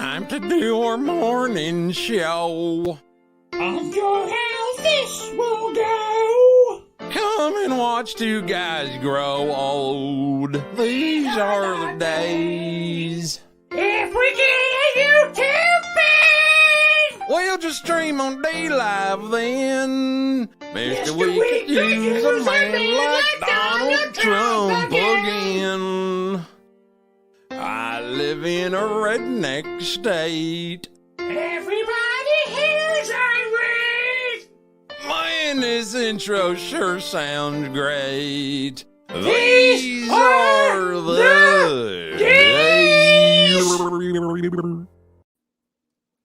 time to do our morning show. Uncle, how this will go. Come and watch two guys grow old. These are the days. If we get a YouTube feed, We'll just stream on D-Live then. Mr. We could We could use a man like Donald Trump again. again. I live in a redneck state. everybody here's irate. Man, this intro sure sounds great. These are the days.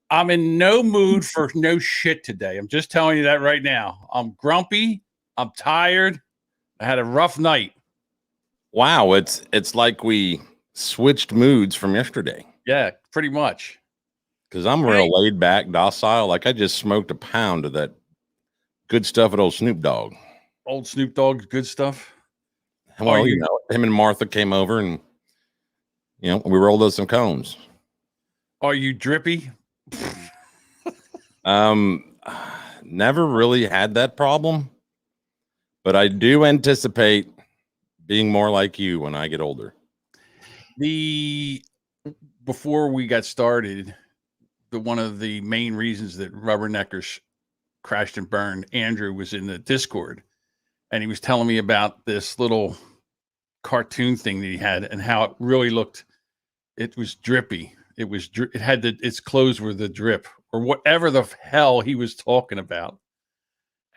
I'm in no mood for no shit today. I'm just telling you that right now. I'm grumpy. I'm tired. I had a rough night. Wow, it's like we switched moods from yesterday. Yeah, pretty much. Because I'm real laid back, docile. Like I just smoked a pound of that good stuff at old Snoop Dogg. Old Snoop Dogg's good stuff. Well, you know, him and Martha came over and, you know, we rolled up some cones. Are you drippy? Never really had that problem, but I do anticipate being more like you when I get older. Before we got started, one of the main reasons that Rubberneckers crashed and burned, Andrew was in the Discord, and he was telling me about this little cartoon thing that he had and how it really looked. It was drippy. It had its clothes were the drip or whatever the hell he was talking about,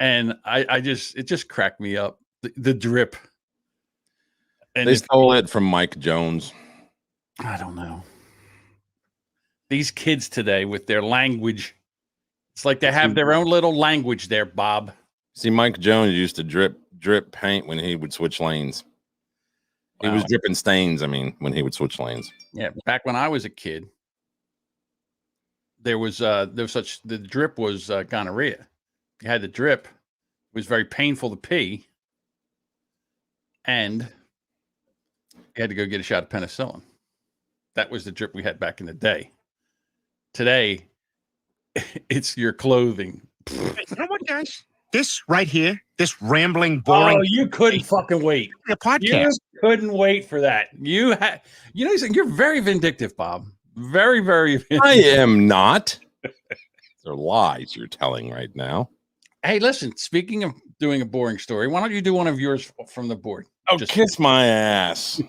and it just cracked me up. The drip. And They stole it from Mike Jones. I don't know. These kids today with their language, it's like they have their own little language there, Bob. See, Mike Jones used to drip paint when he would switch lanes. He was dripping stains, when he would switch lanes. Yeah, back when I was a kid, there was the drip was gonorrhea. You had the drip. It was very painful to pee, and you had to go get a shot of penicillin. That was the drip we had back in the day. Today, it's your clothing. You know what, guys? This right here, this rambling, boring. Oh, you couldn't fucking wait. A podcast. You couldn't wait for that. You're very vindictive, Bob. Very, very vindictive. I am not. They're lies you're telling right now. Hey, listen, speaking of doing a boring story, why don't you do one of yours from the board? Oh, kiss my ass.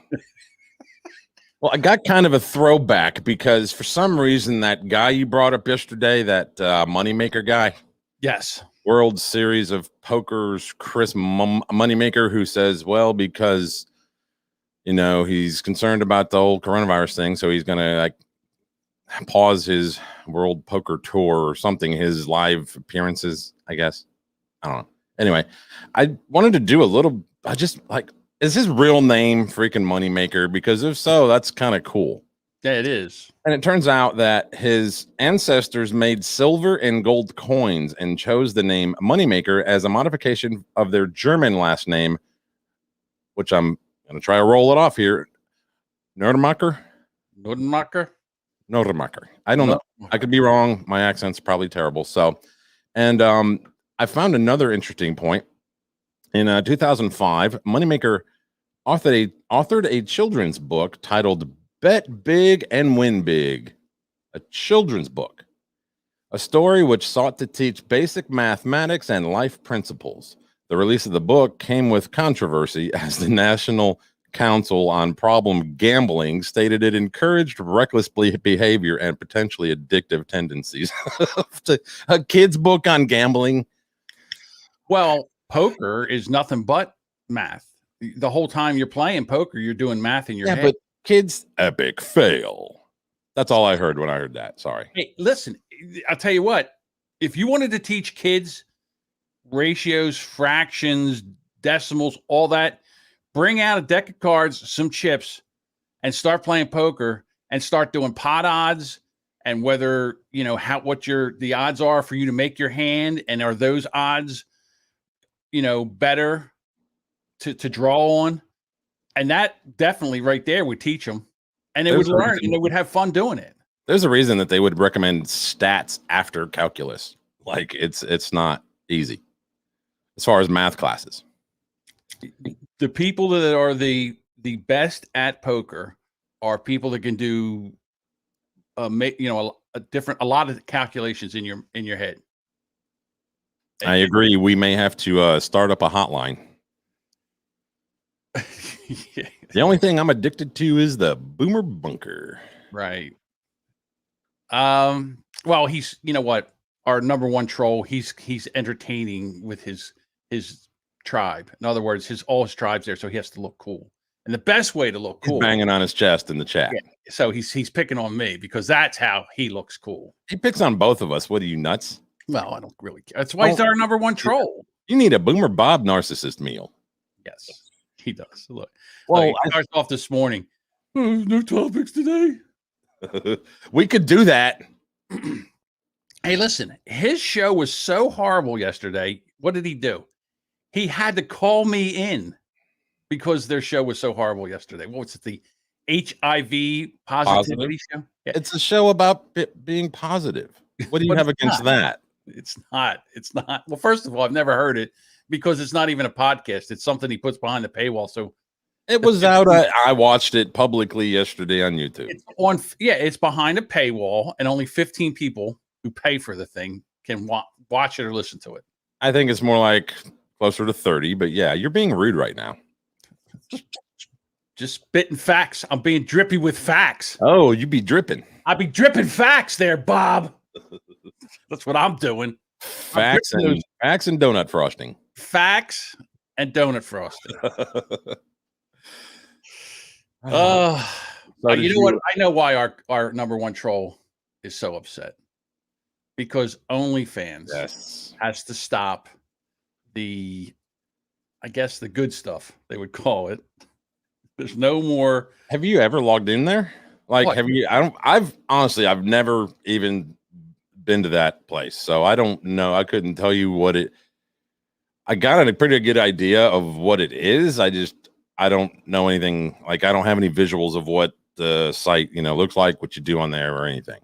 Well, I got kind of a throwback because for some reason that guy you brought up yesterday, that Moneymaker guy. Yes. World Series of Poker's Chris Moneymaker, who says, well, because, you know, he's concerned about the whole coronavirus thing, so he's going to like pause his World Poker Tour or something, his live appearances, I guess. I don't know. Anyway, I wanted to do is his real name freaking Moneymaker? Because if so, that's kind of cool. Yeah, it is. And it turns out that his ancestors made silver and gold coins and chose the name Moneymaker as a modification of their German last name, which I'm going to try to roll it off here. Nodermacher? I don't know. I could be wrong. My accent's probably terrible. So, and I found another interesting point. In 2005, Moneymaker authored a children's book titled Bet Big and Win Big, a children's book, a story which sought to teach basic mathematics and life principles. The release of the book came with controversy as the National Council on Problem Gambling stated it encouraged reckless behavior and potentially addictive tendencies. A kid's book on gambling. Well, poker is nothing but math. The whole time you're playing poker, you're doing math in your head. But kids, epic fail. That's all I heard when I heard that. Sorry. Hey, listen, I'll tell you what. If you wanted to teach kids ratios, fractions, decimals, all that, bring out a deck of cards, some chips, and start playing poker and start doing pot odds and whether, you know, what the odds are for you to make your hand, and are those odds, you know, better to draw on. And that definitely right there would teach them, and they would learn and they would have fun doing it. There's a reason that they would recommend stats after calculus. Like it's not easy as far as math classes. The people that are the best at poker are people that can do make a lot of calculations in your head. I agree. We may have to start up a hotline. Yeah. The only thing I'm addicted to is the Boomer Bunker. Right. Well, he's, you know what, our number one troll. He's entertaining with his tribe. In other words, all his tribe's there, so he has to look cool. And the best way to look He's cool, banging on his chest in the chat. Yeah, so he's picking on me because that's how he looks cool. He picks on both of us. What are you, nuts? Well, I don't really care. That's why he's our number one troll. You need a Boomer Bob narcissist meal. Yes, he does. Look, Well, he starts off this morning. Oh, no topics today. We could do that. Hey, listen, his show was so horrible yesterday. What did he do? He had to call me in because their show was so horrible yesterday. What was it? The HIV positivity show? Yeah. It's a show about being positive. What do you have against that? It's not. Well, first of all, I've never heard it because it's not even a podcast. It's something he puts behind the paywall. So it was out. I watched it publicly yesterday on YouTube. It's behind a paywall, and only 15 people who pay for the thing can watch it or listen to it. I think it's more like closer to 30, but yeah, you're being rude right now. Just spitting facts. I'm being drippy with facts. Oh, you be dripping. I'll be dripping facts there, Bob. That's what I'm doing. Facts and donut frosting. Facts and donut frosting. You know what? I know why our number one troll is so upset. Because OnlyFans has to stop the good stuff, they would call it. There's no more. Have you ever logged in there? Like, what? I've never even been to that place. So I don't know. I couldn't tell you I got a pretty good idea of what it is. I don't know anything. Like, I don't have any visuals of what the site, looks like, what you do on there or anything.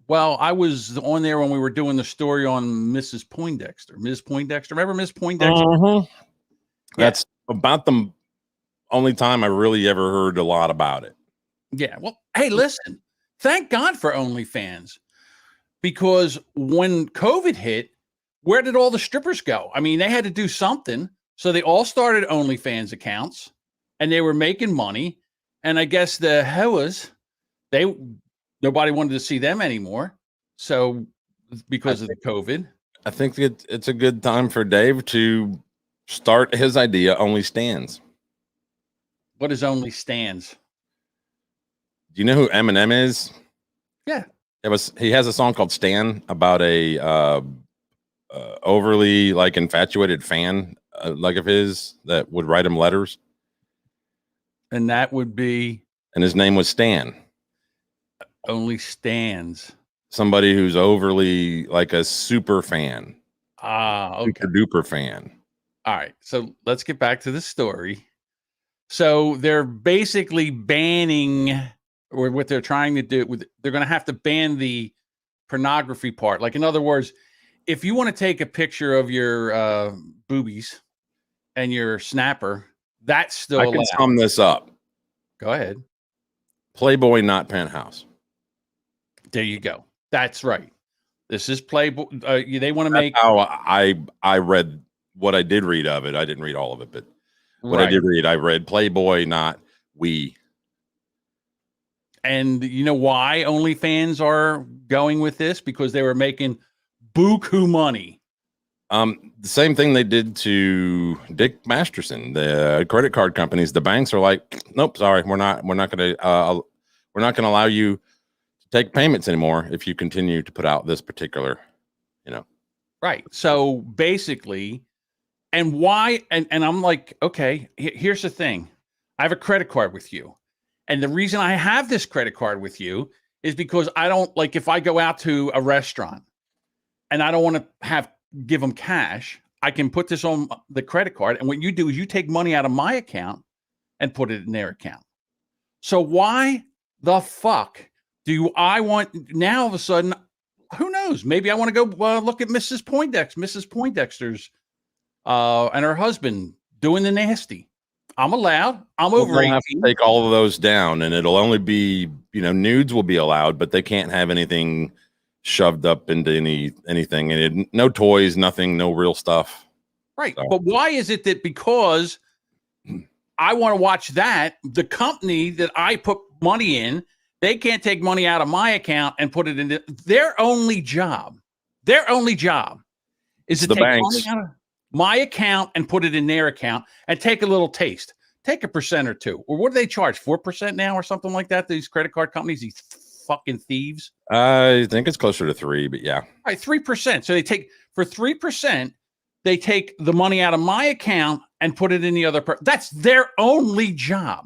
Well, I was on there when we were doing the story on Mrs. Poindexter. Ms. Poindexter. Remember Ms. Poindexter? Yeah. That's about the only time I really ever heard a lot about it. Yeah. Well, hey, listen. Thank God for OnlyFans. Because when COVID hit, where did all the strippers go? I mean, they had to do something. So they all started OnlyFans accounts and they were making money. And I guess the hoes, nobody wanted to see them anymore. So because of the COVID. I think it's a good time for Dave to start his idea, Only Stands. What is Only Stands? Do you know who Eminem is? Yeah. He has a song called Stan about a overly infatuated fan of his that would write him letters. And that would be? And his name was Stan. Only Stands. Somebody who's overly a super fan. Okay. Super duper fan. All right. So let's get back to the story. So they're basically banning, or what they're trying to do, they're going to have to ban the pornography part. Like, in other words, if you want to take a picture of your boobies and your snapper, that's still allowed. I can sum this up. Go ahead. Playboy, not Penthouse. There you go. That's right. This is Playboy. They want to make. How I read what I did read of it. I didn't read all of it, but what I did read, I read Playboy, not we. And you know why OnlyFans are going with this? Because they were making buku money. The same thing they did to Dick Masterson. The credit card companies, the banks are like, nope, sorry, we're not going to allow you to take payments anymore if you continue to put out this particular, Right. So basically, and why? And I'm like, okay, here's the thing. I have a credit card with you. And the reason I have this credit card with you is because I don't if I go out to a restaurant and I don't want to give them cash, I can put this on the credit card. And what you do is you take money out of my account and put it in their account. So why the fuck Do I want now all of a sudden? Who knows? Maybe I want to go look at Mrs. Poindexter's, and her husband doing the nasty. I'm allowed. I'm over They'll have 18. to take all of those down, and it'll only be, nudes will be allowed, but they can't have anything shoved up into anything, and no toys, nothing, no real stuff. Right. So. But why is it that because I want to watch that, the company that I put money in, they can't take money out of my account and put it into their only job? Their only job is to The take banks. money out of my account and put it in their account and take a little taste. Take 1% or 2%. Or what do they charge? 4% now or something like that? These credit card companies, these fucking thieves. I think it's closer to 3, but yeah. All right, 3%. So they take for 3%, they take the money out of my account and put it in the other person. That's their only job.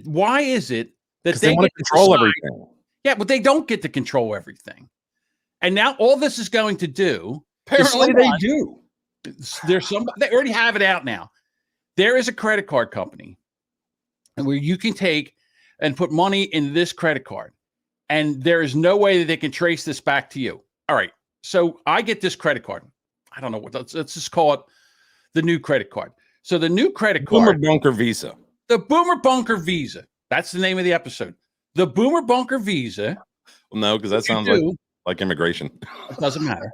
Why is it that They want to control decide- everything. Yeah, but they don't get to control everything. And now all this is going to do. Apparently they do. There's some. They already have it out now. There is a credit card company where you can take and put money in this credit card, and there is no way that they can trace this back to you. All right. So I get this credit card. I don't know what. Let's just call it the new credit card. So the new credit Boomer card, Bunker Visa. the Boomer Bunker Visa. That's the name of the episode. The Boomer Bunker Visa. Well, no, because that what you sounds do- like immigration. It doesn't matter.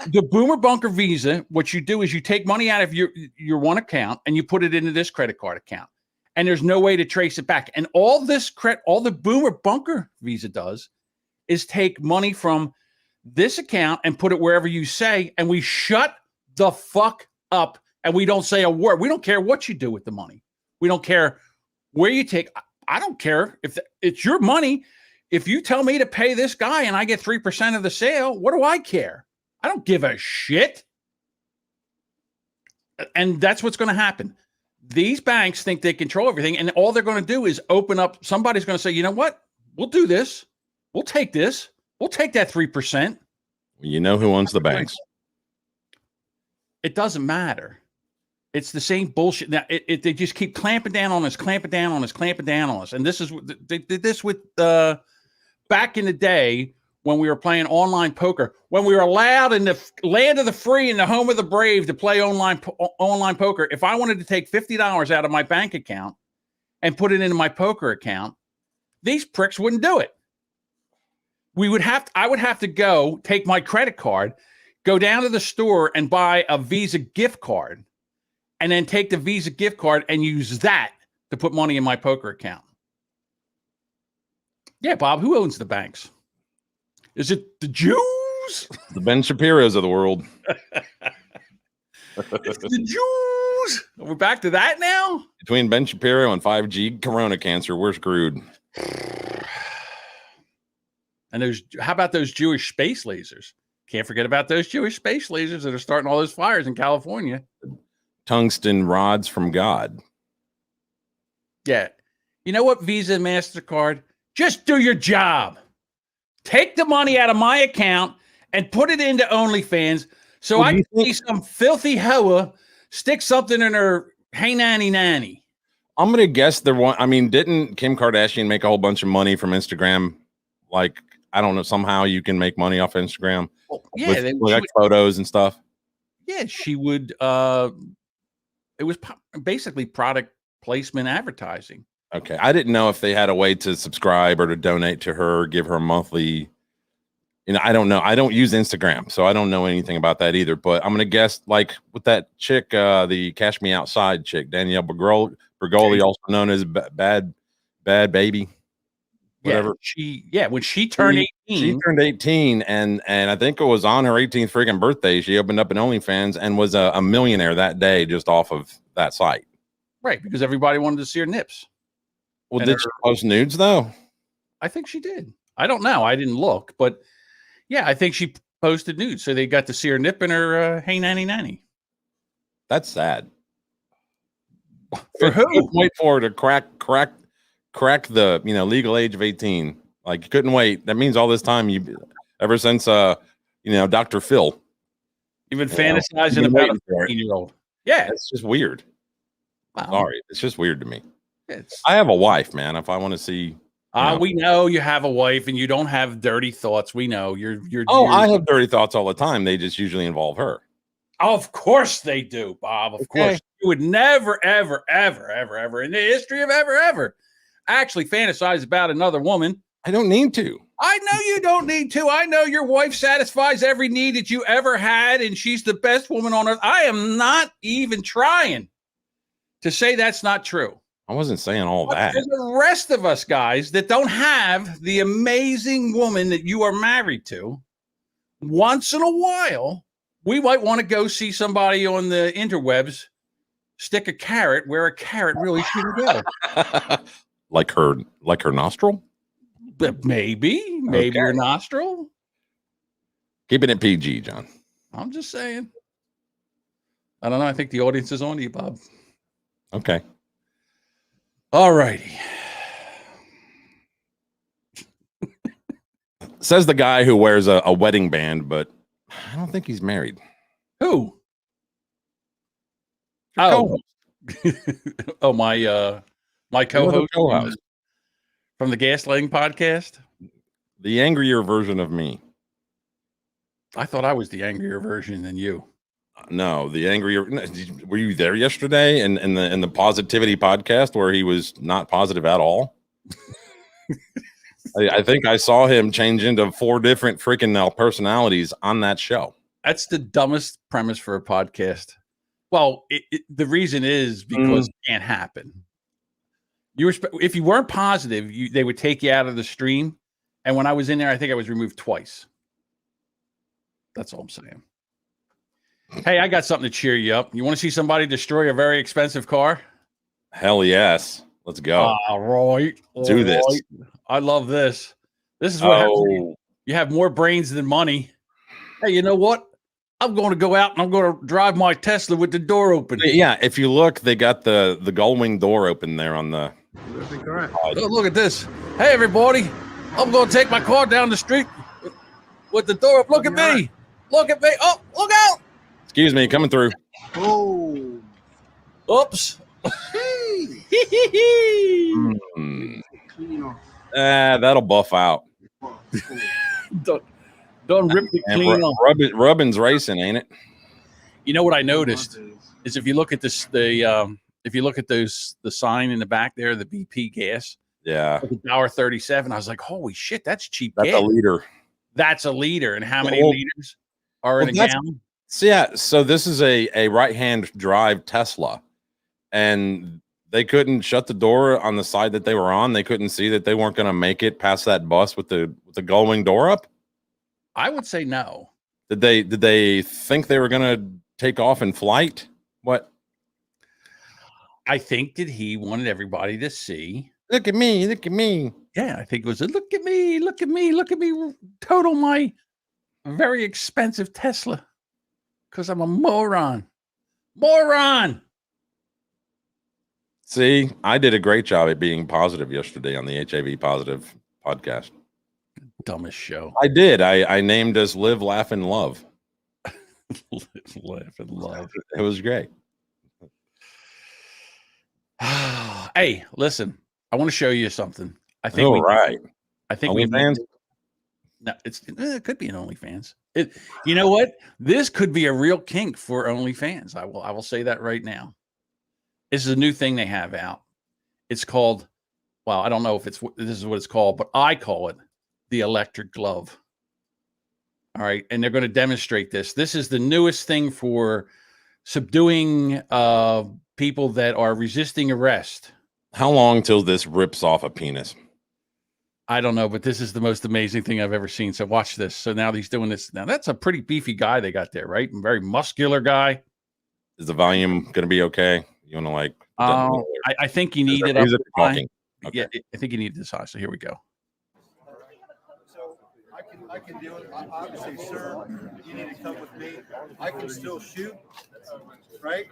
The Boomer Bunker Visa, what you do is you take money out of your one account and you put it into this credit card account. And there's no way to trace it back. And all the Boomer Bunker Visa does is take money from this account and put it wherever you say, and we shut the fuck up and we don't say a word. We don't care what you do with the money. We don't care where you take. I don't care if it's your money. If you tell me to pay this guy and I get 3% of the sale, what do I care? I don't give a shit. And that's what's going to happen. These banks think they control everything, and all they're going to do is open up. Somebody's going to say, you know what? We'll do this. We'll take this. We'll take that 3%. You know who owns the banks? It doesn't matter. It's the same bullshit. Now, they just keep clamping down on us, clamping down on us, clamping down on us. And this is they did this with back in the day when we were playing online poker, when we were allowed in the land of the free and the home of the brave to play online poker. If I wanted to take $50 out of my bank account and put it into my poker account, these pricks wouldn't do it. I would have to go take my credit card, go down to the store and buy a Visa gift card, and then take the Visa gift card and use that to put money in my poker account. Yeah, Bob, who owns the banks? Is it the Jews? The Ben Shapiro's of the world. It's the Jews. We're back to that now? Between Ben Shapiro and 5G corona cancer, we're screwed. And how about those Jewish space lasers? Can't forget about those Jewish space lasers that are starting all those fires in California. Tungsten rods from God. Yeah. You know what, Visa and MasterCard? Just do your job. Take the money out of my account and put it into OnlyFans so Well, I can see some filthy hoa stick something in her hey nanny. I'm going to guess didn't Kim Kardashian make a whole bunch of money from Instagram? Like, I don't know, somehow you can make money off Instagram with like photos and stuff. Yeah, she would. It was basically product placement advertising. Okay. I didn't know if they had a way to subscribe or to donate to her, give her a monthly. I don't know. I don't use Instagram, so I don't know anything about that either. But I'm going to guess, like with that chick, the Cash Me Outside chick, Danielle Bergoli, also known as Bad Baby. Whatever. Yeah, when she turned 18. She turned 18, and I think it was on her 18th freaking birthday. She opened up an OnlyFans and was a millionaire that day just off of that site. Right, because everybody wanted to see her nips. Well, And did she post nudes though? I think she did. I don't know. I didn't look, but yeah, I think she posted nudes, so they got to see her nip in her hey nanny. That's sad. For who? Wait for her to crack the legal age of 18. Like, you couldn't wait. That means all this time ever since Dr. Phil. You've been fantasizing about a 15-year-old. Yeah, It's just weird. wow. Sorry, it's just weird to me. It's I have a wife, man. If I want to see Yeah. We know you have a wife and you don't have dirty thoughts. We know you're. Oh, I have dirty thoughts all the time. They just usually involve her. Of course they do, Bob. Of course. You would never, ever, ever, ever, ever in the history of ever actually fantasize about another woman. I don't need to. I know you don't need to. I know your wife satisfies every need that you ever had, and she's the best woman on earth. I am not even trying to say that's not true. I wasn't saying all But that. there's the rest of us guys that don't have the amazing woman that you are married to. Once in a while, we might want to go see somebody on the interwebs stick a carrot where a carrot really shouldn't go. like her nostril? But maybe your nostril. Keeping it PG, John. I'm just saying. I don't know. I think the audience is on to you, Bob. Okay. All righty. Says the guy who wears a wedding band, but I don't think he's married. Who? Co-host. Oh, my co-host co-host. from the Gaslighting podcast. The angrier version of me. I thought I was the angrier version than you. No, the angrier. Were you there yesterday in the positivity podcast where he was not positive at all? I think I saw him change into 4 different freaking personalities on that show. That's the dumbest premise for a podcast. Well, the reason is because it can't happen. If you weren't positive, they would take you out of the stream. And when I was in there, I think I was removed twice. That's all I'm saying. Hey, I got something to cheer you up. You want to see somebody destroy a very expensive car? Hell yes. Let's go. All right. Do this. I love this. This is what happens. You have more brains than money. Hey, you know what? I'm going to go out and I'm going to drive my Tesla with the door open. Yeah, if you look, they got the gull-wing door open there on the. Look at this. Hey, everybody. I'm going to take my car down the street with the door up. Look at me. Look at me. Oh, look out. Excuse me, coming through. Oh. Oops. That'll buff out. Don't rip the clean off. Rubbin's racing, ain't it? You know what I noticed is if you look at this, if you look at the sign in the back there, the BP gas, Yeah, $1.37. I was like, holy shit, that's cheap that's gas. a liter. That's a liter. And how many Well, liters are in a gallon? So yeah, so this is a right-hand drive Tesla, and they couldn't shut the door on the side that they were on. They couldn't see that they weren't going to make it past that bus with the gull-wing door up. I would say no. Did they think they were going to take off in flight? What? I think that he wanted everybody to see. Look at me! Look at me! Yeah, I think it was a look at me, look at me, look at me, total my very expensive Tesla. Because I'm a moron. Moron! See, I did a great job at being positive yesterday on the HAV Positive podcast. Dumbest show. I did. I named us Live, Laugh, and Love. Laugh and love. It was great. Hey, listen, I want to show you something. I think All right. I think OnlyFans? No, it could be an OnlyFans. You know what? This could be a real kink for OnlyFans. I will say that right now. This is a new thing they have out. It's called, well, I don't know if this is what it's called, but I call it the electric glove. All right, and they're going to demonstrate this. This is the newest thing for subduing people that are resisting arrest. How long till this rips off a penis? I don't know, but this is the most amazing thing I've ever seen. So watch this. So now he's doing this. Now that's a pretty beefy guy they got there, right? A very muscular guy. Is the volume going to be okay? You want to like? I think you need it. Is it talking? Okay. Yeah, I think you need this high. So here we go. So I can do it. Obviously, sir, you need to come with me. I can still shoot, right?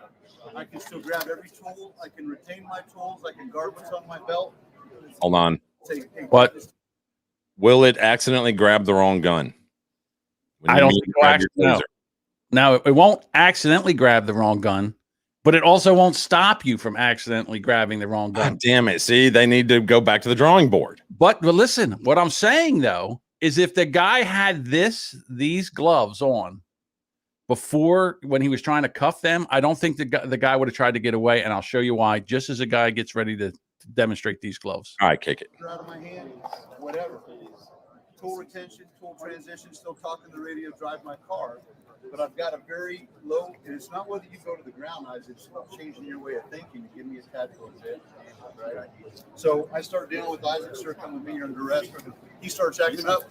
I can still grab every tool. I can retain my tools. I can guard what's on my belt. Hold on. Say, hey, What? Will it accidentally grab the wrong gun? When I you don't mean think it'll grab your no. taser? Now it won't accidentally grab the wrong gun. but it also won't stop you from accidentally grabbing the wrong gun. God damn it. See, they need to go back to the drawing board. But listen, what I'm saying though is if the guy had these gloves on before when he was trying to cuff them, I don't think the guy would have tried to get away, and I'll show you why. Just as a guy gets ready to demonstrate these gloves. All right, kick it. Out of my hand, whatever. Tool retention, tool transition, still talking the radio, drive my car. But I've got a very low, and it's not whether you go to the ground, Isaac, it's changing your way of thinking to give me a tactical advantage, right? So I start dealing with Isaac, sir, come with me, you're under arrest. He starts acting up.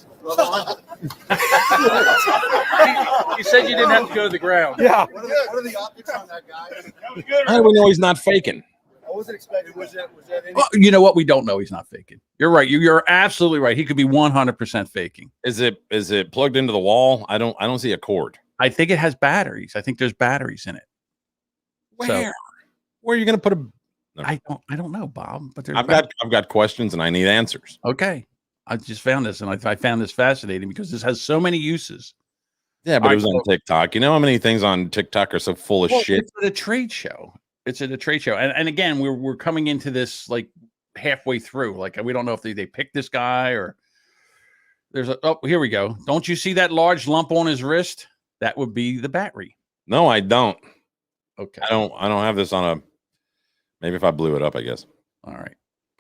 You said you didn't have to go to the ground. Yeah. What are the optics on that guy? How do we know he's not faking? I wasn't expecting, was that any? Well, you know what? We don't know he's not faking. You're right. You're absolutely right. He could be 100% faking. Is it plugged into the wall? I don't see a cord. I think it has batteries. I think there's batteries in it. Where are you going to put a? I don't know, Bob. But there's I've got questions and I need answers. Okay. I just found this, and I found this fascinating because this has so many uses. Yeah, but All it was right, on TikTok. You know how many things on TikTok are so full of shit? It's at a trade show. It's at a trade show, and again, we're coming into this like halfway through. Like we don't know if they picked this guy or there's a. Oh, here we go. Don't you see that large lump on his wrist? That would be the battery. No, I don't. Okay. I don't have this on a. Maybe if I blew it up, I guess. All right.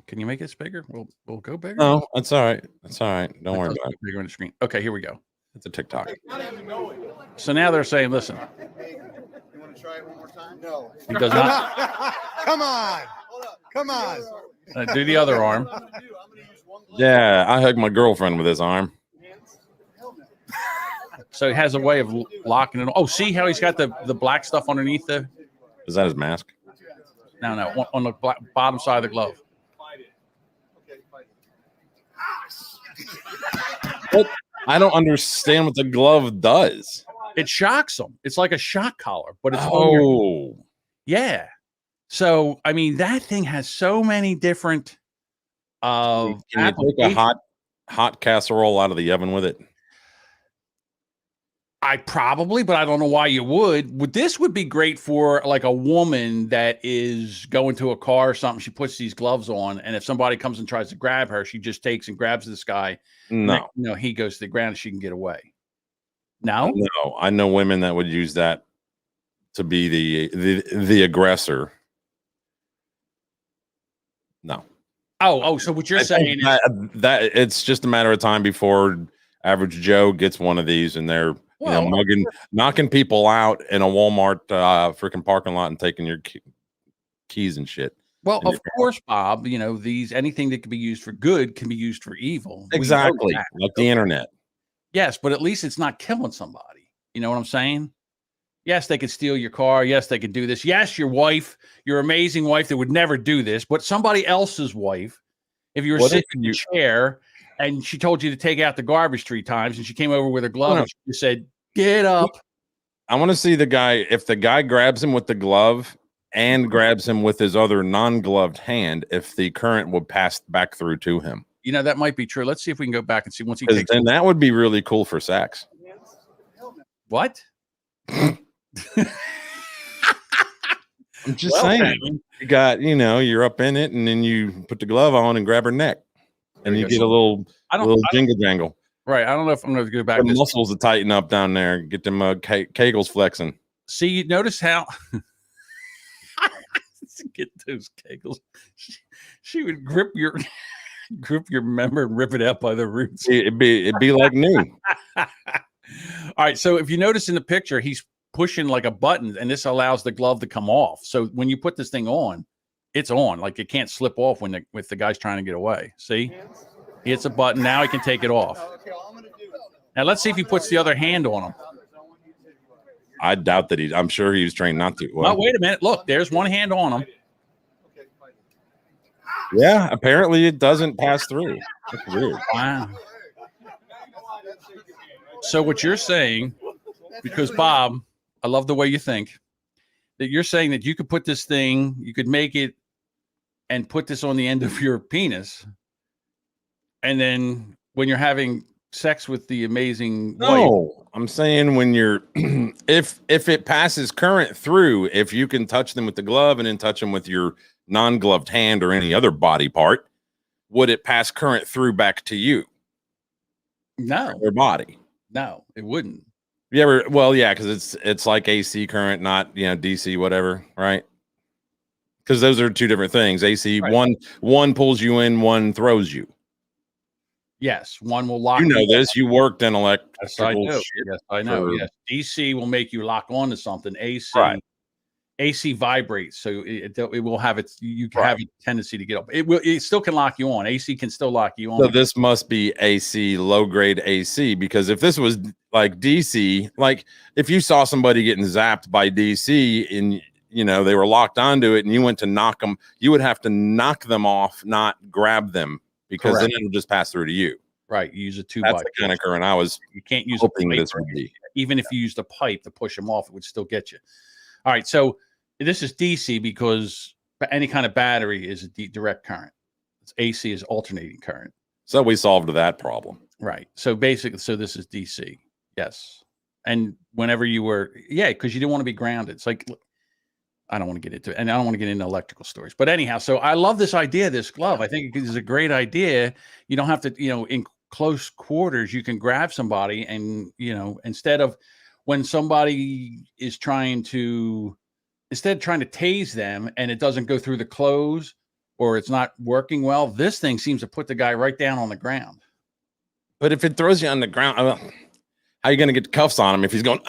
Can you make this bigger? We'll go bigger. No, that's all right. That's all right. Don't worry about it. Bigger on the screen. Okay, here we go. It's a TikTok. So now they're saying, listen, You want to try it one more time? No. he does not Come on. Hold up. Come on. do the other arm. What I'm gonna do, I'm gonna use one glove. Yeah, I hugged my girlfriend with his arm. Hell no. So he has a way of locking it. Oh, see how he's got the black stuff underneath the. Is that his mask? No, on the bottom side of the glove. Okay, fight it. What? I don't understand what the glove does. It shocks them. It's like a shock collar, but it's on your, Oh, yeah. So I mean, that thing has so many different. can you take a applications. hot casserole out of the oven with it? I probably, but I don't know why you would. This would be great for like a woman that is going to a car or something. She puts these gloves on, and if somebody comes and tries to grab her, she just takes and grabs this guy. No, No, he goes to the ground and she can get away. No, no. I know women that would use that to be the aggressor. No. oh, so what you're I think saying is that it's just a matter of time before average Joe gets one of these, and they're Well, knocking people out in a Walmart freaking parking lot and taking your keys and shit. well, in of your car. course, Bob. You know, anything that can be used for good can be used for evil. We know Exactly, that. like the internet. Yes, but at least it's not killing somebody. You know what I'm saying? Yes, they could steal your car. Yes, they could do this. Yes, your wife, your amazing wife that would never do this, but somebody else's wife, if you were What if sitting in a chair and she told you to take out the garbage 3 times and she came over with her glove no. and she said, get up. I want to see the guy. If the guy grabs him with the glove and grabs him with his other non-gloved hand, if the current would pass back through to him, You know, that might be true. Let's see if we can go back and see once he 'cause takes then that would be really cool for sex. what? I'm just Well, saying. then, You got, you're up in it, and then you put the glove on and grab her neck, and you get a little jingle jangle. right. I don't know if I'm going to go back. The This. muscles to tighten up down there, get them kegels flexing. See, you notice how get those kegels. She would grip your member and rip it out by the roots. It'd be like new. All right. So if you notice in the picture, he's pushing like a button, and this allows the glove to come off. So when you put this thing on, it's on. Like it can't slip off when the guy's trying to get away. See, he hits a button. Now he can take it off. Okay, all I'm gonna do. Now let's see if he puts the other hand on him. I doubt that I'm sure he was trained not to. Oh, wait a minute. Look, there's one hand on him. Okay, fight it. Yeah, apparently it doesn't pass through. That's weird. Wow. So what you're saying, because Bob, I love the way you think, that you're saying that you could put this thing, you could make it and put this on the end of your penis. And then when you're having sex with the amazing wife. No, I'm saying when you're if it passes current through, if you can touch them with the glove and then touch them with your non-gloved hand or any other body part, would it pass current through back to you, No, your body? no, it wouldn't. You ever? Well, yeah, because it's like AC current, not DC, whatever, right? Because those are two different things. AC Right. one pulls you in, one throws you. Yes, one will lock. You know you this. You worked in electrical Yes, I do. shit. Yes, I know. for- Yes, DC will make you lock on to something. Right. AC vibrates, so it will have its. You can Right. have a tendency to get up. It still can lock you on. AC can still lock you on. So this must be AC, low grade AC, because if this was like DC, like if you saw somebody getting zapped by DC and they were locked onto it and you went to knock them, you would have to knock them off, not grab them, because then Correct. it'll just pass through to you. Right. You use a 2 That's by the kind of current I was You can't use a hoping pipe this or would be. even if you used a pipe to push them off, it would still get you. All right. So this is DC because any kind of battery is a direct current. AC is alternating current. So we solved that problem. Right. So basically, this is DC. Yes. And whenever you were, because you didn't want to be grounded. It's like, I don't want to get into it, and I don't want to get into electrical stories. But anyhow, so I love this idea, this glove. I think it is a great idea. You don't have to, in close quarters, you can grab somebody and, instead of when somebody is trying to tase them and it doesn't go through the clothes or it's not working well, this thing seems to put the guy right down on the ground. But if it throws you on the ground, how are you going to get cuffs on him if he's going,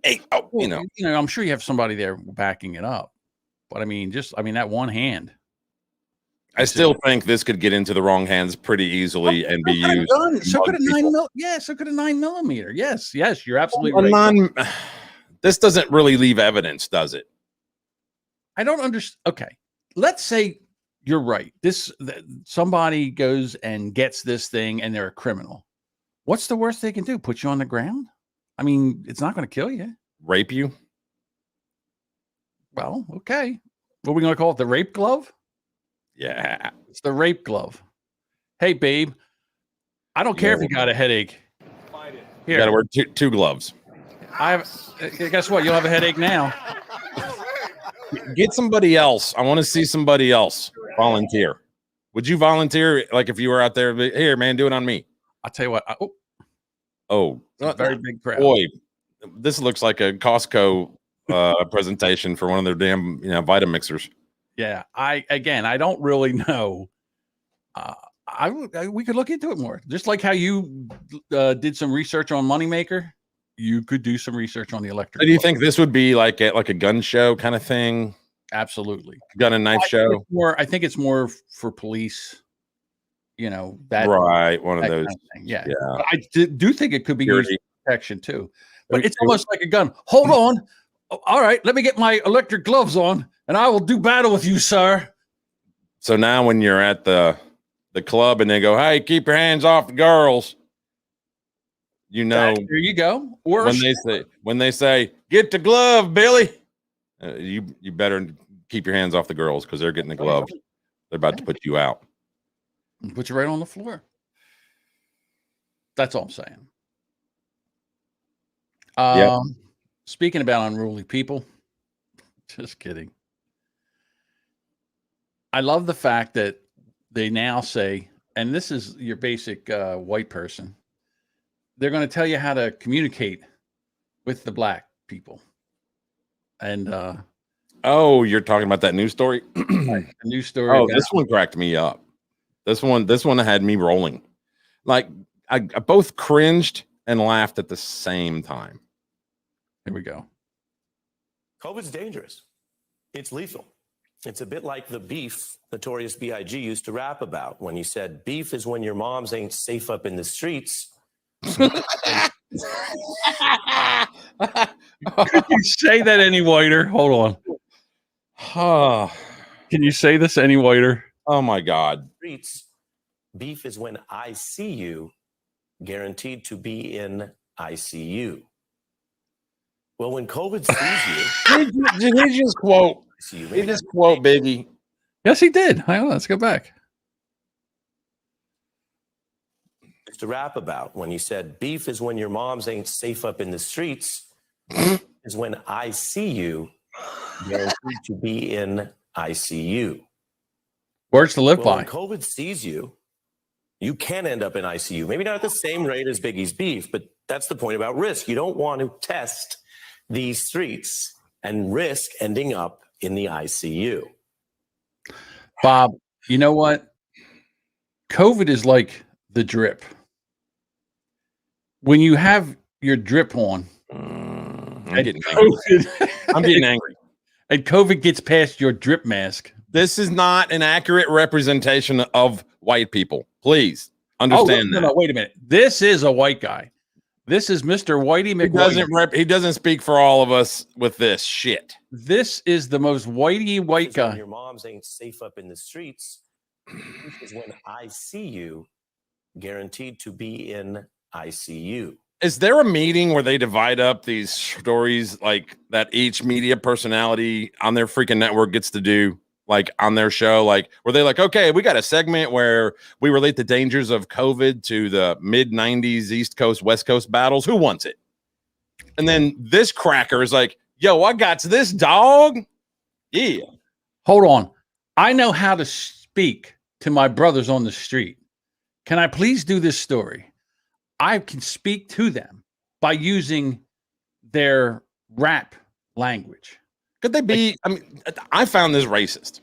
hey, oh, I'm sure you have somebody there backing it up. But that one hand. I still think this could get into the wrong hands pretty easily and be used. So could a 9mm. Yes, you're absolutely right. This doesn't really leave evidence, does it? I don't understand. Okay, let's say you're right. Somebody goes and gets this thing and they're a criminal. What's the worst they can do? Put you on the ground? I mean, it's not going to kill you. Rape you? Well, okay. What are we going to call it? The rape glove? Yeah. It's the rape glove. Hey, babe, I don't care if you got a headache. You got to wear two gloves. Guess what? You'll have a headache now. Get somebody else. I want to see somebody else volunteer. Would you volunteer? Like if you were out there, here, man, do it on me. I'll tell you what. Very big crowd. Boy, this looks like a Costco presentation for one of their damn Vitamixers. Yeah, I don't really know. We could look into it more. Just like how you did some research on Moneymaker, you could do some research on the electric. Do you think this would be like a gun show kind of thing? Absolutely, gun and knife show. I think it's more for police. That right, one of those. Kind of thing. Yeah. But I do think it could be used for protection too. But it's Okay. almost like a gun. Hold on. All right, let me get my electric gloves on, and I will do battle with you, sir. So now, when you're at the club and they go, "Hey, keep your hands off the girls," there you go. Or when they say, "Get the glove, Billy," you better keep your hands off the girls because they're getting the glove. They're about to put you out. Put you right on the floor. That's all I'm saying. Yeah. Speaking about unruly people, just kidding. I love the fact that they now say, and this is your basic white person, they're going to tell you how to communicate with the black people. And you're talking about that news story? a news story. Oh, this one cracked me up. This one had me rolling. Like I both cringed and laughed at the same time. Here we go. COVID's dangerous. It's lethal. It's a bit like the beef Notorious B.I.G. used to rap about when he said, beef is when your moms ain't safe up in the streets. Could you say that any whiter? Hold on. Can you say this any whiter? Oh my God. Streets. Beef is when I see you, guaranteed to be in ICU. Well, when COVID sees you, Did he just quote? He just quote Biggie. Yes, he did. Hang on, let's go back. used to rap about when you said beef is when your moms ain't safe up in the streets, is when I see you guaranteed to be in ICU. Words to live Well, by. when COVID sees you, you can end up in ICU. Maybe not at the same rate as Biggie's beef, but that's the point about risk. You don't want to test these streets and risk ending up in the ICU. Bob, you know what? COVID is like the drip. When you have your drip on, I'm and getting angry. COVID, I'm getting angry. and COVID gets past your drip mask. This is not an accurate representation of white people. Please Oh, understand no, that. no, wait a minute. This is a white guy. This is Mr. Whitey McWhite. He doesn't speak for all of us with this shit. This is the most whitey white This is when guy. your moms ain't safe up in the streets. This is when I see you guaranteed to be in ICU. Is there a meeting where they divide up these stories like that each media personality on their freaking network gets to do, like on their show? Like, were they like, okay, we got a segment where we relate the dangers of COVID to the mid 90s East Coast, West Coast battles? Who wants it? And then this cracker is like, yo, I got this dog. Yeah. Hold on. I know how to speak to my brothers on the street. Can I please do this story? I can speak to them by using their rap language. Could they be? I mean, I found this racist.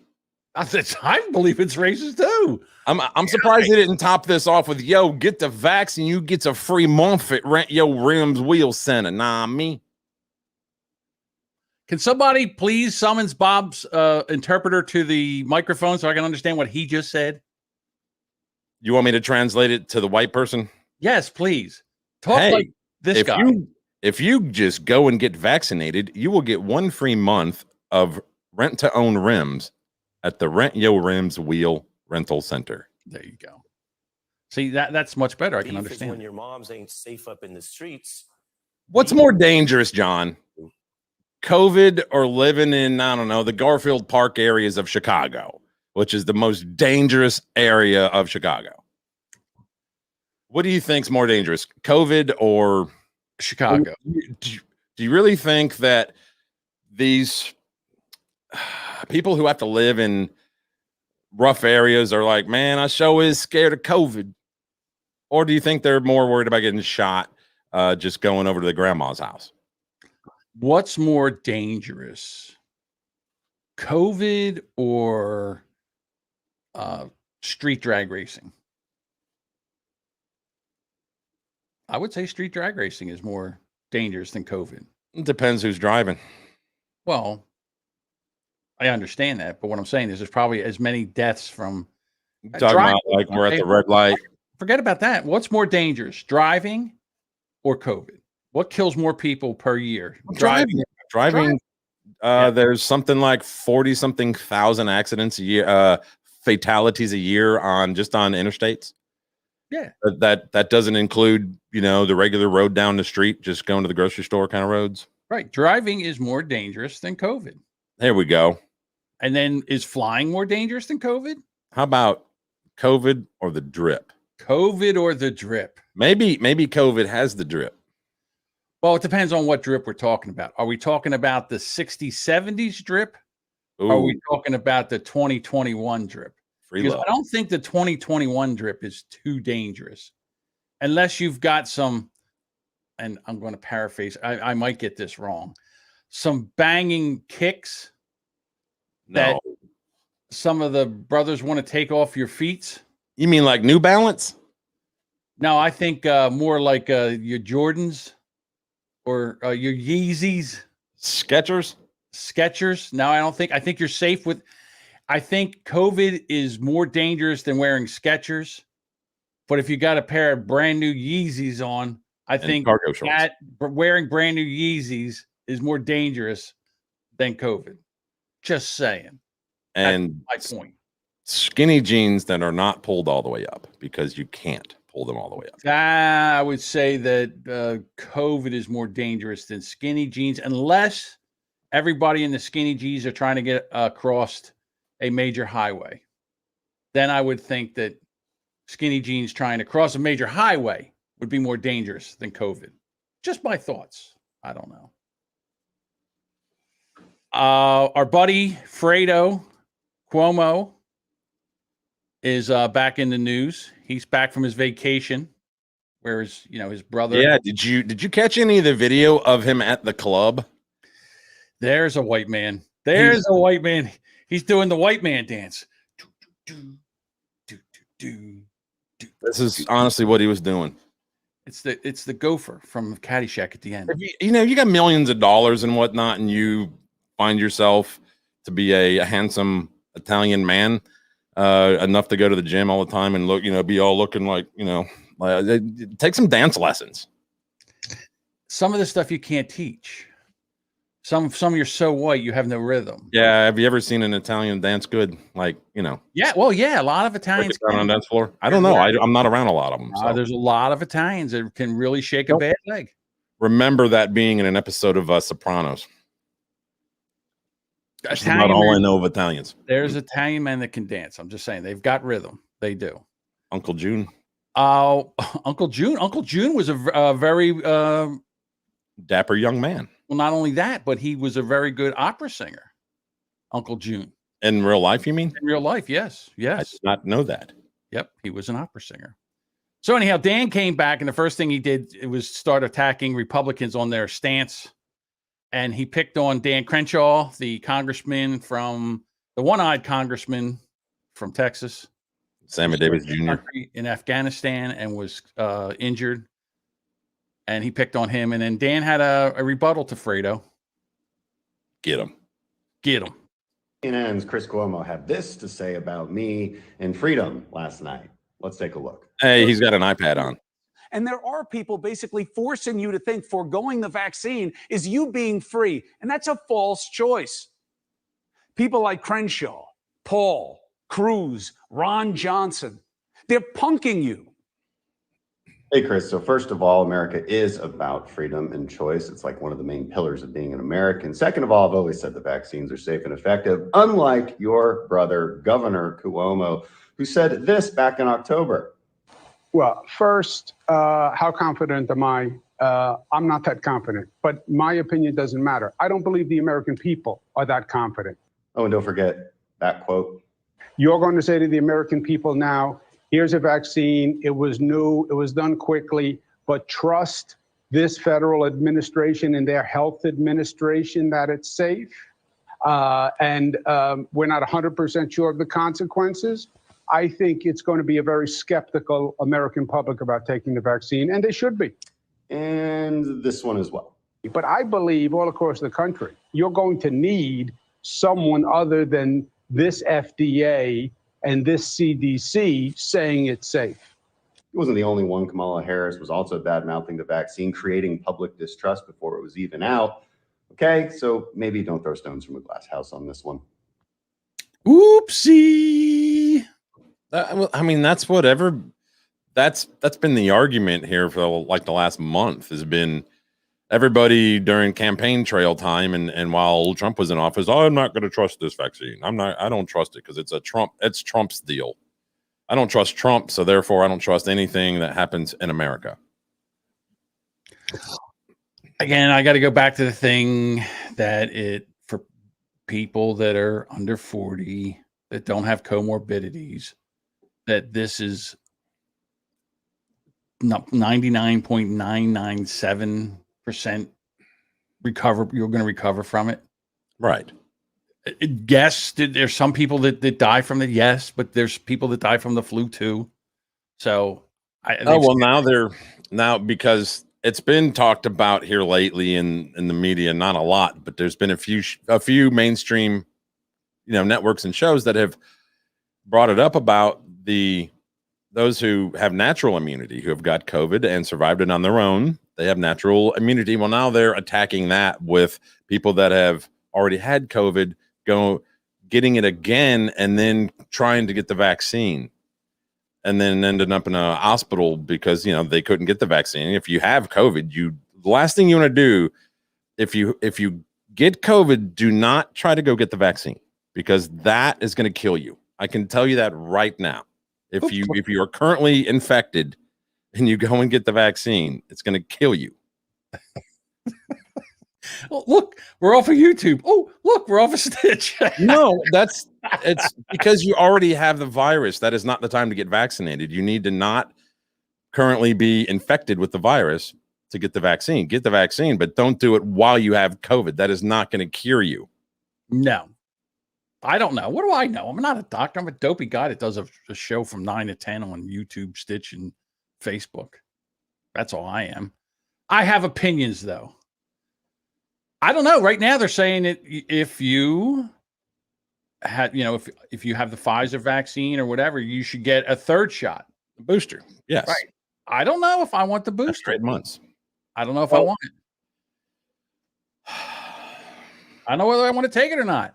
I believe it's racist too. I'm surprised they didn't top this off with, yo, get the vaccine, you get a free month at Rent Yo Rims Wheel Center. Nah, me. Can somebody please summons Bob's interpreter to the microphone so I can understand what he just said? You want me to translate it to the white person? Yes, please. Talk Hey, like this if guy. if you just go and get vaccinated, you will get 1 free month of rent to own rims at the Rent Yo Rims Wheel Rental Center. There you go. See, that's much better. I can Beef is understand. when your moms ain't safe up in the streets. What's more dangerous, John? COVID or living in, I don't know, the Garfield Park areas of Chicago, which is the most dangerous area of Chicago. What do you think's more dangerous, COVID or Chicago. Do you really think that these people who have to live in rough areas are like, man, I sure is scared of COVID? Or do you think they're more worried about getting shot just going over to the grandma's house? What's more dangerous, COVID or street drag racing? I would say street drag racing is more dangerous than COVID. It depends who's driving. Well, I understand that, but what I'm saying is there's probably as many deaths from Talking about like we're at the red light. Forget about that. What's more dangerous, driving or COVID? What kills more people per year? Driving. There's something like 40-something thousand accidents a year, fatalities a year on interstates. Yeah. That doesn't include, the regular road down the street, just going to the grocery store kind of roads. Right. Driving is more dangerous than COVID. There we go. And then is flying more dangerous than COVID? How about COVID or the drip? COVID or the drip? Maybe COVID has the drip. Well, it depends on what drip we're talking about. Are we talking about the 60s, 70s drip? Ooh, Or are we talking about the 2021 drip? free Because love. I don't think the 2021 drip is too dangerous. Unless you've got some, and I'm going to paraphrase, I might get this wrong, some banging kicks that No. some of the brothers want to take off your feet. You mean like New Balance? No, I think more like your Jordans or your Yeezys, Skechers? Skechers. No, I think you're safe with. I think COVID is more dangerous than wearing Skechers. But if you got a pair of brand new Yeezys on, I And think cargo shorts. that wearing brand new Yeezys is more dangerous than COVID. Just saying. And That's my point. skinny jeans that are not pulled all the way up, because you can't pull them all the way up. I would say that COVID is more dangerous than skinny jeans, unless everybody in the skinny jeans are trying to get across a major highway. Then I would think that skinny jeans trying to cross a major highway would be more dangerous than COVID. Just my thoughts. I don't know. Our buddy Fredo Cuomo is back in the news. He's back from his vacation, where his brother. Yeah, did you catch any of the video of him at the club? There's a white man. There's a white man. He's doing the white man dance. This is honestly what he was doing. It's the gopher from Caddyshack at the end. If you got millions of dollars and whatnot, and you find yourself to be a handsome Italian man, enough to go to the gym all the time and look, be all looking like, take some dance lessons. Some of the stuff you can't teach. Some you're so white you have no rhythm. Yeah, have you ever seen an Italian dance good? Yeah, well, yeah, a lot of Italians on the dance floor. I don't know. I'm not around a lot of them. So. There's a lot of Italians that can really shake a bad leg. Remember that being in an episode of Sopranos. That's not all I know of Italians. There's Italian men that can dance. I'm just saying they've got rhythm. They do. Uncle June. Uncle June. Uncle June was a very dapper young man. Well, not only that, but he was a very good opera singer. Uncle June. In real life, you mean? In real life, yes. I did not know that. Yep, he was an opera singer. So anyhow, Dan came back, and the first thing he did was start attacking Republicans on their stance. And he picked on Dan Crenshaw, the one-eyed congressman from Texas. Sammy Davis Jr. In Afghanistan and was injured. And he picked on him. And then Dan had a rebuttal to Fredo. Get him. CNN's Chris Cuomo had this to say about me and freedom last night. Let's take a look. Hey, he's got an iPad on. And there are people basically forcing you to think foregoing the vaccine is you being free. And that's a false choice. People like Crenshaw, Paul, Cruz, Ron Johnson, they're punking you. Hey, Chris. So first of all, America is about freedom and choice. It's like one of the main pillars of being an American. Second of all, I've always said the vaccines are safe and effective, unlike your brother, Governor Cuomo, who said this back in October. Well, first, how confident am I? I'm not that confident, but my opinion doesn't matter. I don't believe the American people are that confident. Oh, and don't forget that quote. You're going to say to the American people now, here's a vaccine. It was new. It was done quickly, but trust this federal administration and their health administration that it's safe. And we're not 100% sure of the consequences. I think it's going to be a very skeptical American public about taking the vaccine, and they should be. And this one as well. But I believe all across the country, you're going to need someone other than this FDA and this CDC saying it's safe. He wasn't the only one. Kamala Harris was also bad-mouthing the vaccine, creating public distrust before it was even out. Okay, so maybe don't throw stones from a glass house on this one. Oopsie. I mean, that's been the argument here for like the last month has been everybody during campaign trail time and while Trump was in office, I'm not going to trust this vaccine. I don't trust it because it's Trump's deal. I don't trust Trump, so therefore I don't trust anything that happens in America. Again, I got to go back to the thing that for people that are under 40 that don't have comorbidities, that this is 99.997% recover. You're going to recover from it. Right. Yes. There's some people that die from it. Yes. But there's people that die from the flu too. So now because it's been talked about here lately in the media, not a lot, but there's been a few mainstream, networks and shows that have brought it up about those who have natural immunity, who have got COVID and survived it on their own. They have natural immunity. Well, now they're attacking that with people that have already had COVID, getting it again, and then trying to get the vaccine, and then ended up in a hospital because they couldn't get the vaccine. If you have COVID, the last thing you want to do, if you get COVID, do not try to go get the vaccine because that is going to kill you. I can tell you that right now. If you are currently infected and you go and get the vaccine, it's going to kill you. Oh, look, we're off of YouTube. Oh, look, we're off of Stitch. No, it's because you already have the virus. That is not the time to get vaccinated. You need to not currently be infected with the virus to get the vaccine. Get the vaccine, but don't do it while you have COVID. That is not going to cure you. No, I don't know. What do I know? I'm not a doctor. I'm a dopey guy that does a show from 9 to 10 on YouTube, Stitch, and Facebook. That's all I am. I have opinions, though. I don't know. Right now, they're saying that if you had, if you have the Pfizer vaccine or whatever, you should get a third shot. Booster. Yes. Right. I don't know if I want the booster. 8 months. I don't know if I want it. I don't know whether I want to take it or not.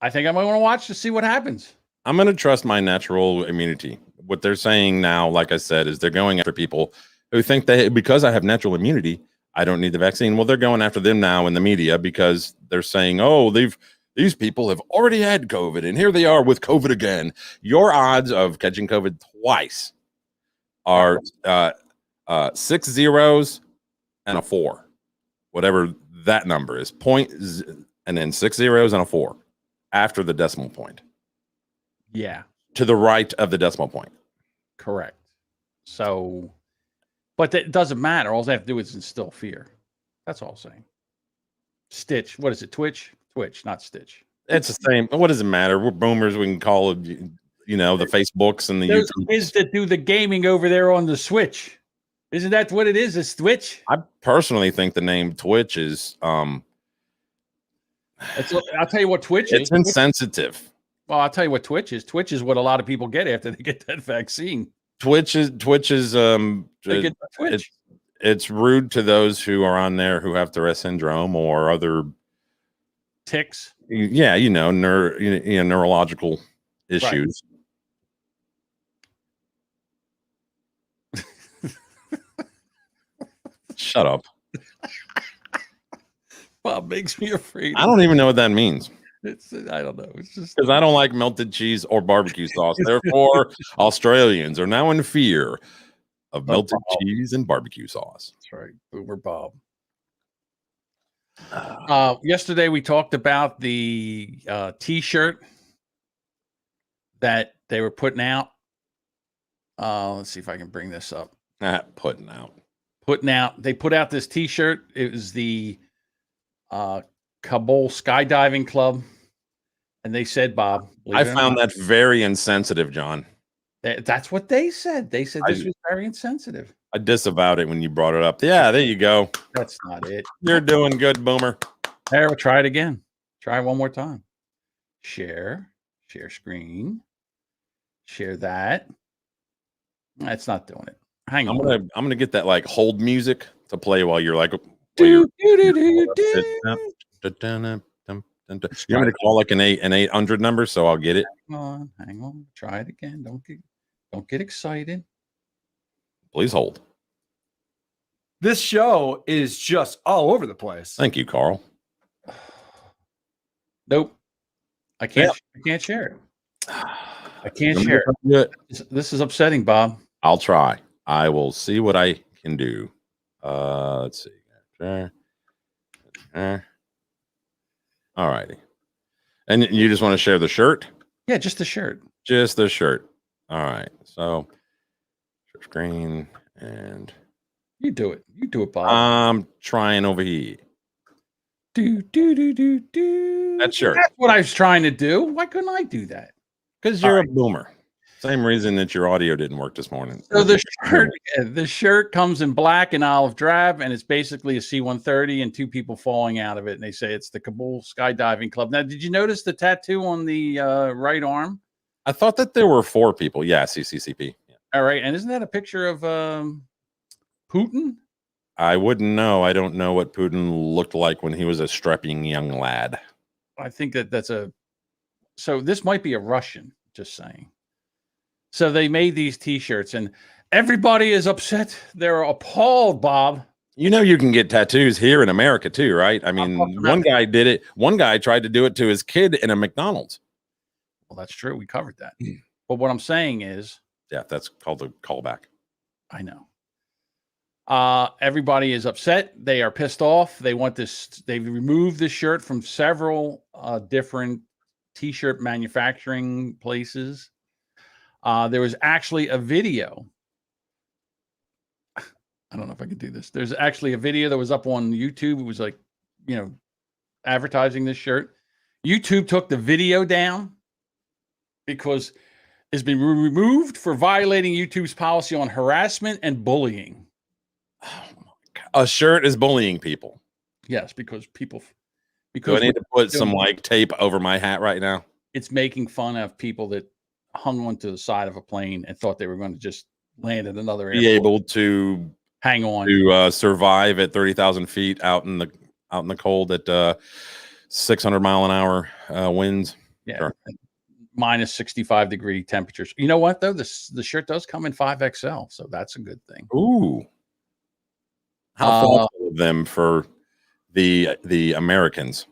I think I might want to watch to see what happens. I'm going to trust my natural immunity. What they're saying now, like I said, is they're going after people who think that because I have natural immunity, I don't need the vaccine. Well, they're going after them now in the media because they're saying, oh, these people have already had COVID and here they are with COVID again. Your odds of catching COVID twice are 6 zeros and a 4, whatever that number is, and then 6 zeros and a 4 after the decimal point. Yeah. To the right of the decimal point. Correct. So, but that doesn't matter. All they have to do is instill fear. That's all I'm saying. Stitch. What is it? Twitch? Twitch, not Stitch. It's the same. What does it matter? We're boomers. We can call it, the Facebooks and the There's YouTube. kids that do the gaming over there on the Switch. Isn't that what it is? It's Twitch? I personally think the name Twitch is I'll tell you what Twitch is. it's insensitive. Well, I'll tell you what Twitch is. Twitch is what a lot of people get after they get that vaccine. Twitch is They get Twitch. it's rude to those who are on there who have Tourette syndrome or other Tics. neurological issues. Shut up. Bob makes me afraid. I don't even know what that means. I don't know. It's just Because I don't like melted cheese or barbecue sauce. Therefore, Australians are now in fear of melted cheese and barbecue sauce. that's right. Boomer Bob. Yesterday we talked about the T-shirt that they were putting out. Let's see if I can bring this up. Putting out. They put out this T-shirt. It was the Kabul Skydiving Club, and they said, Bob, I found that very insensitive, John. that's what they said. They said this was very insensitive. I disavowed it when you brought it up. Yeah, there you go. That's not it. You're doing good, Boomer. There, we'll try it again. Try it one more time. Share screen, share that. That's not doing it. Hang on. I'm gonna get that like hold music to play while you're like. Do, You do, do, do, do. want me to call like an 800 number so I'll get it? Hang on. Try it again. Don't get excited. Please hold. This show is just all over the place. Thank you, Carl. Nope. I can't share it. I can't share it. This is upsetting, Bob. I'll try. I will see what I can do. Let's see. All righty. And you just want to share the shirt? Yeah, just the shirt. Just the shirt. All right. So share screen and You do it. You do it, Bob. I'm trying over here. Do. That shirt. That's what I was trying to do. Why couldn't I do that? Because you're a boomer. Same reason that your audio didn't work this morning. So the shirt comes in black and olive drab, and it's basically a C-130 and two people falling out of it. And they say it's the Kabul Skydiving Club. Now, did you notice the tattoo on the right arm? I thought that there were 4 people. Yeah, CCCP. Yeah. All right. And isn't that a picture of Putin? I wouldn't know. I don't know what Putin looked like when he was a strapping young lad. I think that's so this might be a Russian, just saying. So they made these T-shirts, and everybody is upset. They're appalled, Bob. You know, you can get tattoos here in America too, right? I mean, one guy did it. One guy tried to do it to his kid in a McDonald's. Well, that's true. We covered that. But what I'm saying is, Yeah, that's called a callback. I know. Everybody is upset. They are pissed off. They want this. They've removed this shirt from several different t-shirt manufacturing places. There was actually a video. I don't know if I could do this. There's actually a video that was up on YouTube. It was like, advertising this shirt. YouTube took the video down because it's been removed for violating YouTube's policy on harassment and bullying. A shirt is bullying people. Yes, because people. Do Because I need to put some tape over my hat right now? it's making fun of people that hung onto the side of a plane and thought they were going to just land at another airport. Be able to hang on to survive at 30,000 feet out in the cold at 600 mile an hour winds. Yeah. Sure. Minus 65 degree temperatures. You know what though? The shirt does come in 5XL, so that's a good thing. Ooh. How thoughtful of them for the Americans.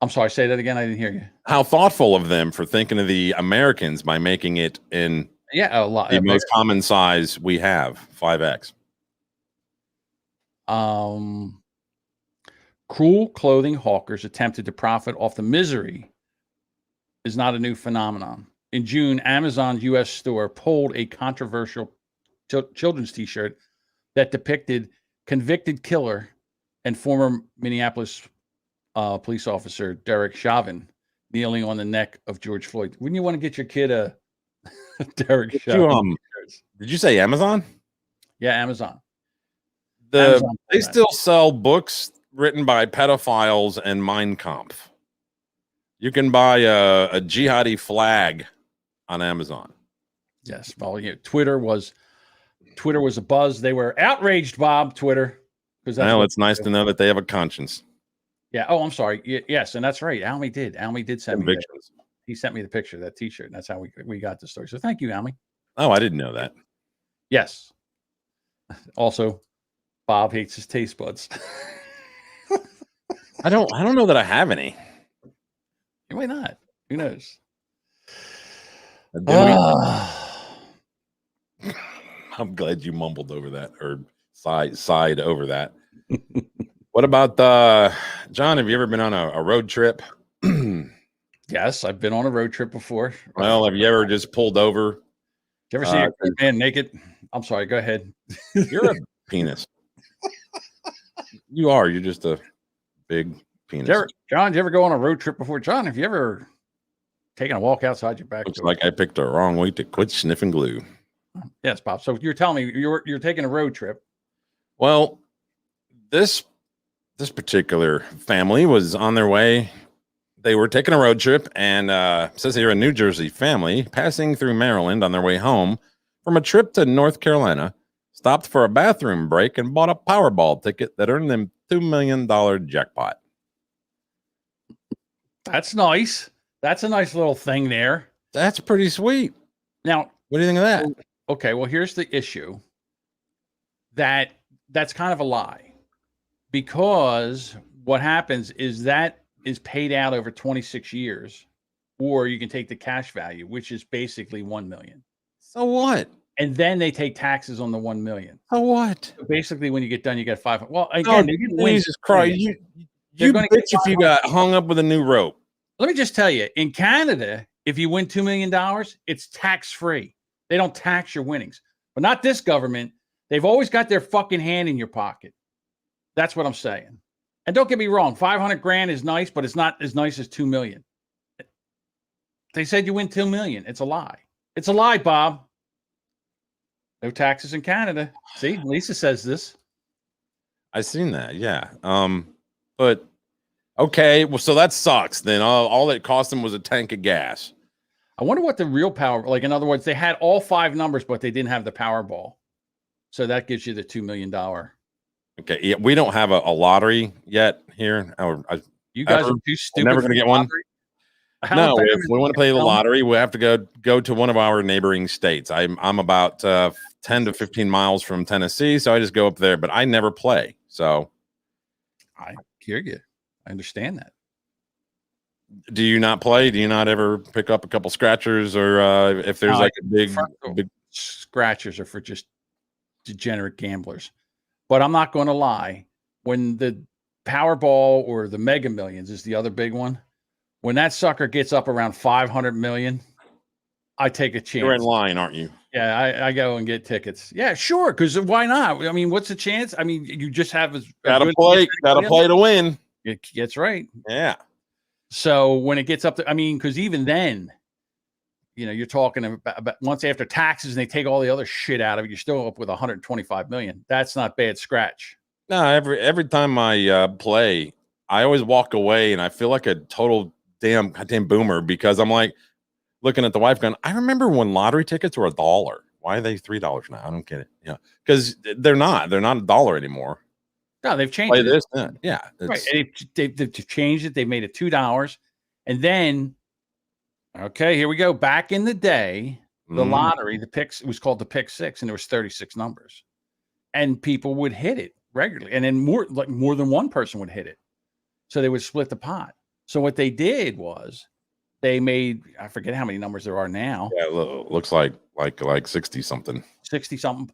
I'm sorry, say that again. I didn't hear you. How thoughtful of them for thinking of the Americans by making it in a lot. The most common size we have, 5X. Cruel clothing hawkers attempted to profit off the misery is not a new phenomenon. In June, Amazon's U.S. store pulled a controversial children's t-shirt that depicted convicted killer and former Minneapolis police officer Derek Chauvin kneeling on the neck of George Floyd. Wouldn't you want to get your kid a Derek Chauvin? Did you say Amazon? Yeah, Amazon. They still sell books written by pedophiles and Mein Kampf. You can buy a jihadi flag on Amazon. Yes. Well, Twitter was a buzz. They were outraged, Bob. Twitter, because well, it's nice to know that they have a conscience. Yeah. Oh, I'm sorry. Yes, and that's right. Almy did send me. He sent me the picture of that T-shirt, and that's how we got the story. So thank you, Almy. Oh, I didn't know that. Yes. Also, Bob hates his taste buds. I don't know that I have any. Why not? Who knows? I'm glad you mumbled over that or sighed over that. What about John? Have you ever been on a road trip? Yes, I've been on a road trip before. Well, have you ever just pulled over? Did you ever see a man naked? I'm sorry. Go ahead. You're a penis. You are. You're just a big penis. John, did you ever go on a road trip before? John, have you ever taken a walk outside your back? Looks like I picked the wrong week to quit sniffing glue. Yes, Bob. So you're telling me you're taking a road trip. Well, this particular family was on their way. They were taking a road trip, and says they're a New Jersey family passing through Maryland on their way home from a trip to North Carolina, stopped for a bathroom break, and bought a Powerball ticket that earned them $2 million jackpot. That's nice. That's a nice little thing there. That's pretty sweet. Now, what do you think of that? Okay, well, here's the issue. That's kind of a lie, because what happens is that is paid out over 26 years, or you can take the cash value, which is basically 1 million. So what? And then they take taxes on the 1 million. So what? So basically, when you get done, you get 5. Well, again, Jesus Christ! You bitch if you got hung up with a new rope. Let me just tell you, in Canada, if you win $2 million, it's tax-free. They don't tax your winnings. But not this government. They've always got their fucking hand in your pocket. That's what I'm saying. And don't get me wrong, 500 grand is nice, but it's not as nice as 2 million. They said you win 2 million. It's a lie. It's a lie, Bob. No taxes in Canada. See, Lisa says this. I seen that. Yeah. But okay, well, so that sucks. Then all that cost them was a tank of gas. I wonder what the real power, like in other words, they had all 5 numbers, but they didn't have the Powerball. So that gives you the $2 million. Okay, yeah, we don't have a lottery yet here. You guys are too stupid. Never going to get one. No, if we want to play the lottery, we have to go to one of our neighboring states. I'm about 10 to 15 miles from Tennessee, so I just go up there. But I never play. So I hear you. I understand that. Do you not play? Do you not ever pick up a couple scratchers, or if there's No, like a big scratchers are for just degenerate gamblers. But I'm not going to lie. When the Powerball or the Mega Millions is the other big one, when that sucker gets up around 500 million, I take a chance. You're in line, aren't you? Yeah, I go and get tickets. Yeah, sure. Because why not? I mean, what's the chance? I mean, you just have Gotta play to win. That's right. Yeah. So when it gets up to, I mean, because even then, you're talking about once after taxes and they take all the other shit out of it, you're still up with 125 million. That's not bad scratch. No, every time I play, I always walk away and I feel like a total goddamn boomer because I'm like looking at the wife going, I remember when lottery tickets were $1. Why are they $3 now? I don't get it. Yeah, because they're not $1 anymore. No, they've changed Play it. this, yeah, Right. And they've changed it. They made it $2, and then okay, here we go. Back in the day, the lottery, the picks, it was called the Pick Six, and there was 36 numbers, and people would hit it regularly, and then more than one person would hit it, so they would split the pot. So what they did was they made, I forget how many numbers there are now. Yeah, it looks like 60 something,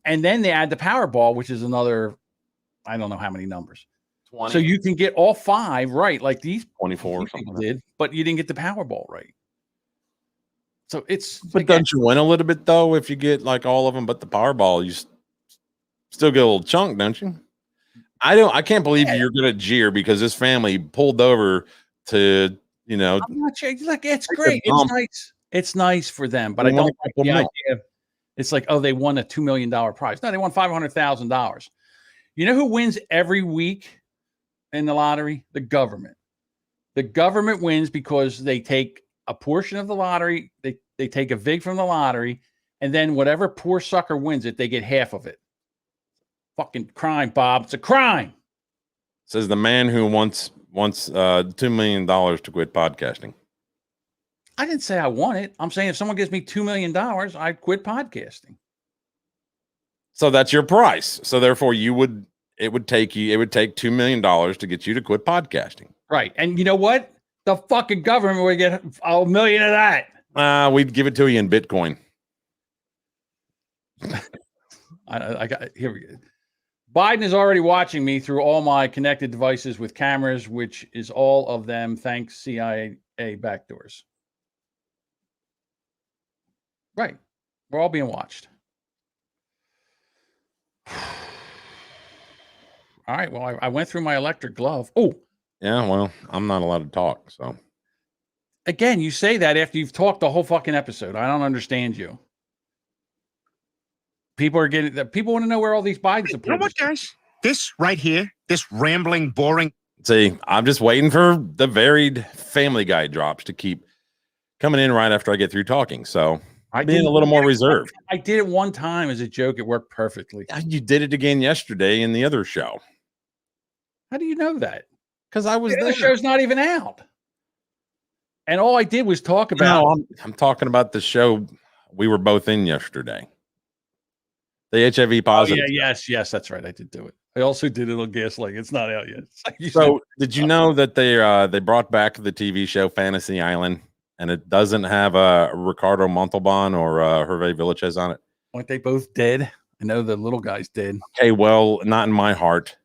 and then they add the Powerball, which is another, I don't know how many numbers. 20. So you can get all 5 right, like these 24 or people something did, but you didn't get the Powerball right. So it's, but don't you win a little bit though if you get like all of them, but the Powerball you still get a little chunk, don't you? I can't believe you're gonna jeer because this family pulled over to I'm not sure. Look, it's great. It's nice. It's nice for them, but I don't like the idea. It's like, oh, they won a $2 million prize. No, they won $500,000. You know who wins every week in the lottery? The government. The government wins because they take a portion of the lottery. They take a vig from the lottery, and then whatever poor sucker wins it, they get half of it. Fucking crime, Bob. It's a crime. Says the man who wants $2 million to quit podcasting. I didn't say I want it. I'm saying if someone gives me $2 million, I'd quit podcasting. So that's your price. So therefore it would take $2 million to get you to quit podcasting. Right. And you know what? The fucking government would get $1 million of that. We'd give it to you in Bitcoin. I got here we go. Biden is already watching me through all my connected devices with cameras, which is all of them thanks CIA backdoors. Right. We're all being watched. All right. Well, I went through my electric glove. Oh, yeah. Well, I'm not allowed to talk. So again, you say that after you've talked the whole fucking episode. I don't understand you. People want to know where all these Biden supporters. You know what, guys? This right here, this rambling, boring. See, I'm just waiting for the varied Family Guy drops to keep coming in right after I get through talking. So I'm being a little more reserved. I did it one time as a joke. It worked perfectly. You did it again yesterday in the other show. How do you know that? Because I was there. The show's not even out. And all I did was talk about. No, I'm talking about the show we were both in yesterday. The HIV positive. Oh, yeah, yes, that's right. I did do it. I also did it on Gaslight. It's not out yet. So, did you know that they brought back the TV show Fantasy Island, and it doesn't have Ricardo Montalban or Hervé Villachez on it? Aren't they both dead? I know the little guy's dead. Okay, well, not in my heart.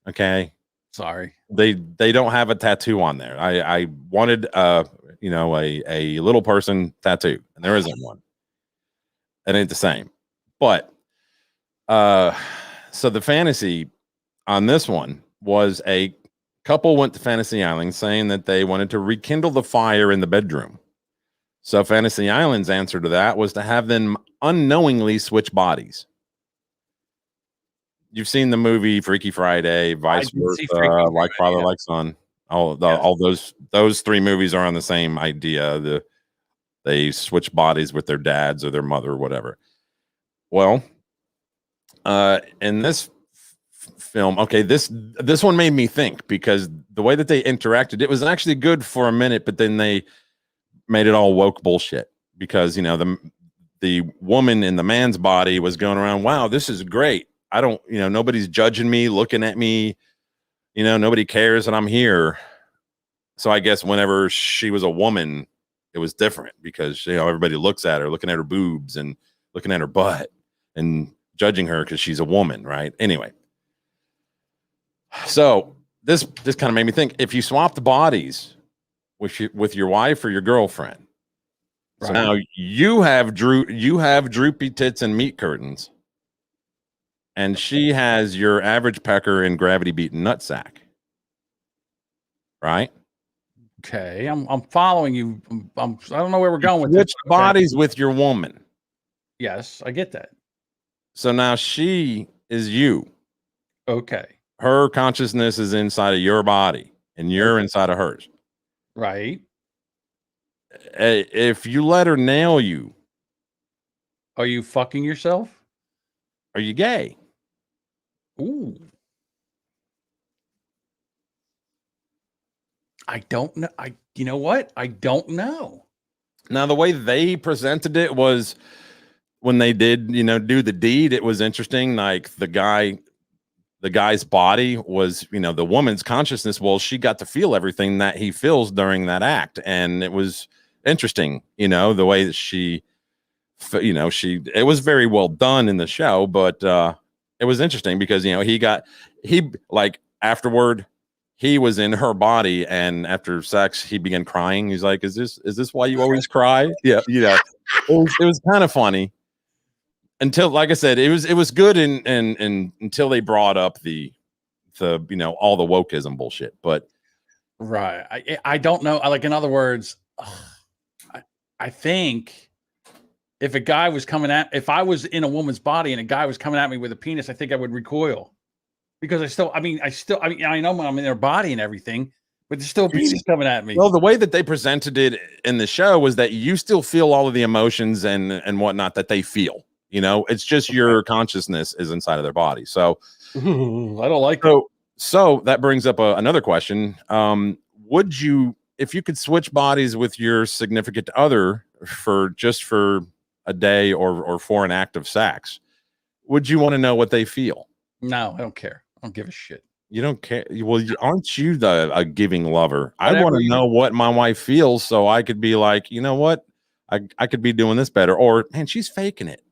Okay, sorry. They don't have a tattoo on there. I wanted a little person tattoo, and there isn't one. It ain't the same, but. So the fantasy on this one was a couple went to Fantasy Island saying that they wanted to rekindle the fire in the bedroom. So Fantasy Island's answer to that was to have them unknowingly switch bodies. You've seen the movie Freaky Friday, Vice Versa, Like Father, Like Son. All those 3 movies are on the same idea. They switch bodies with their dads or their mother or whatever. Well, in this film, okay, this one made me think because the way that they interacted, it was actually good for a minute, but then they made it all woke bullshit because the woman in the man's body was going around, wow, this is great. I don't, nobody's judging me, looking at me, nobody cares that I'm here. So I guess whenever she was a woman, it was different because everybody looks at her, looking at her boobs and looking at her butt and judging her because she's a woman, right? Anyway, so this kind of made me think: if you swap the bodies with your wife or your girlfriend, so now you have droopy tits and meat curtains, and she has your average pecker and gravity beaten nutsack, right? Okay, I'm following you. I don't know where we're going with Switch this. bodies with your woman. Yes, I get that. So now she is you. Okay. Her consciousness is inside of your body, and you're inside of hers. Right. If you let her nail you, are you fucking yourself? Are you gay? Ooh. I don't know. You know what? I don't know. Now, the way they presented it was when they did, do the deed, it was interesting. Like the guy's body was, the woman's consciousness. Well, she got to feel everything that he feels during that act. And it was interesting, the way that it was very well done in the show, but it was interesting because, afterward, he was in her body, and after sex, he began crying. He's like, "Is this why you always cry?" Yeah, it was kind of funny. Until, like I said, it was good, and until they brought up the all the wokeism bullshit. But right, I don't know. Like, in other words, I think if I was in a woman's body and a guy was coming at me with a penis, I think I would recoil. Because I know I'm in their body and everything, but there's still a penis coming at me. Well, the way that they presented it in the show was that you still feel all of the emotions and whatnot that they feel. It's just your consciousness is inside of their body. So I don't like it. So that brings up another question. Would you, if you could switch bodies with your significant other for a day or for an act of sex, would you want to know what they feel? No, I don't care. I don't give a shit. You don't care. Well, aren't you a giving lover? I want to know what my wife feels so I could be like, you know what? I could be doing this better. Or, man, she's faking it.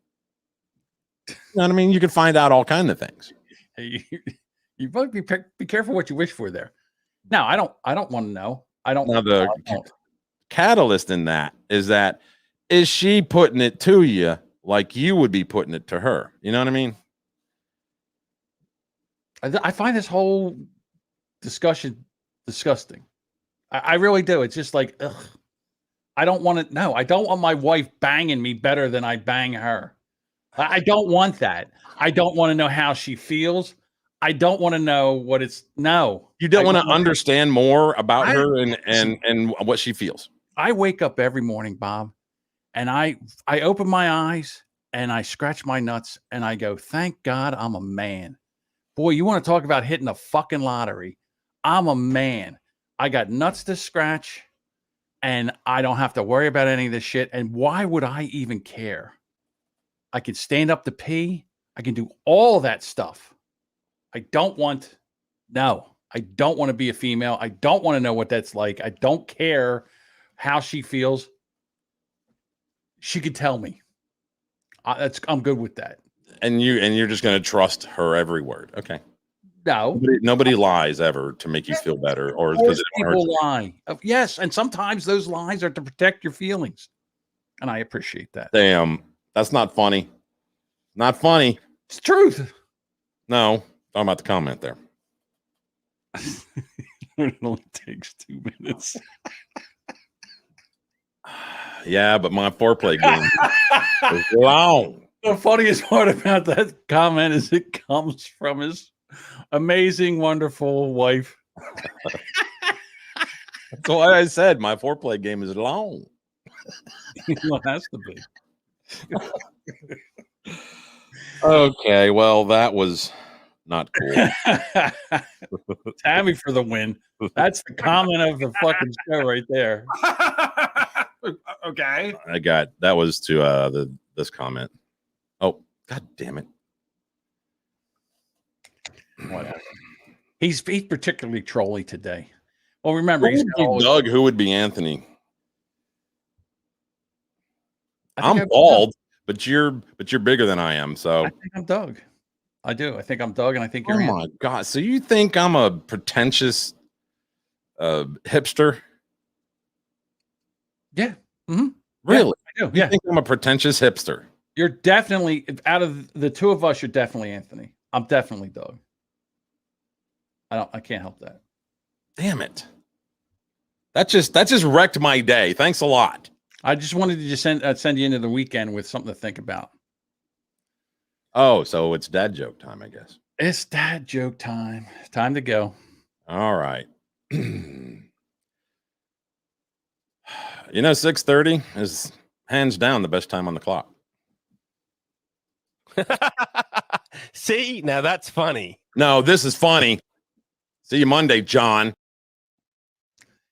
You know what I mean? You can find out all kinds of things. You both be careful what you wish for there. No, I don't want to know. I don't. Now, the catalyst in that is she putting it to you like you would be putting it to her? You know what I mean? I find this whole discussion disgusting. I really do. It's just like, ugh. I don't want to know. I don't want my wife banging me better than I bang her. I don't want that. I don't want to know how she feels. I don't want to know what it's. No. You don't want to understand more about her and what she feels. I wake up every morning, Bob, and I open my eyes and I scratch my nuts and I go, thank God I'm a man. Boy, you want to talk about hitting the fucking lottery? I'm a man. I got nuts to scratch, and I don't have to worry about any of this shit. And why would I even care? I can stand up to pee. I can do all that stuff. I don't want to be a female. I don't want to know what that's like. I don't care how she feels. She could tell me. I'm good with that. And you're just going to trust her every word. Okay. No. Nobody lies ever to make you feel better, or because people lie. Yes, and sometimes those lies are to protect your feelings, and I appreciate that. Damn, that's not funny. Not funny. It's truth. No, talking about the comment there. It only takes 2 minutes. Yeah, but my foreplay game is long. The funniest part about that comment is it comes from his amazing, wonderful wife. That's why I said my foreplay game is long. Well, it has to be. Okay, well, that was not cool. Tammy for the win. That's the comment of the fucking show right there. Okay. That was to this comment. Oh, God damn it. Whatever. He's particularly trolly today. Well, remember, Who he's would got be all his- Doug? Who would be Anthony? I think I'm I'm bald, but you're bigger than I am. So I think I'm Doug. I do. I think I'm Doug, and I think you're oh Anthony. my god! So you think I'm a pretentious hipster? Yeah. Mm-hmm. Really? I do. You Yeah. think I'm a pretentious hipster? You're definitely, out of the two of us, you're definitely Anthony. I'm definitely Doug. I can't help that. Damn it! That just wrecked my day. Thanks a lot. I just wanted to just send you into the weekend with something to think about. Oh, so it's dad joke time, I guess. It's dad joke time. Time to go. All right. 6:30 is hands down the best time on the clock. See, now that's funny. No, this is funny. See you Monday, John.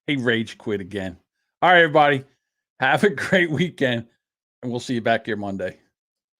He rage quit again. All right, everybody. Have a great weekend, and we'll see you back here Monday.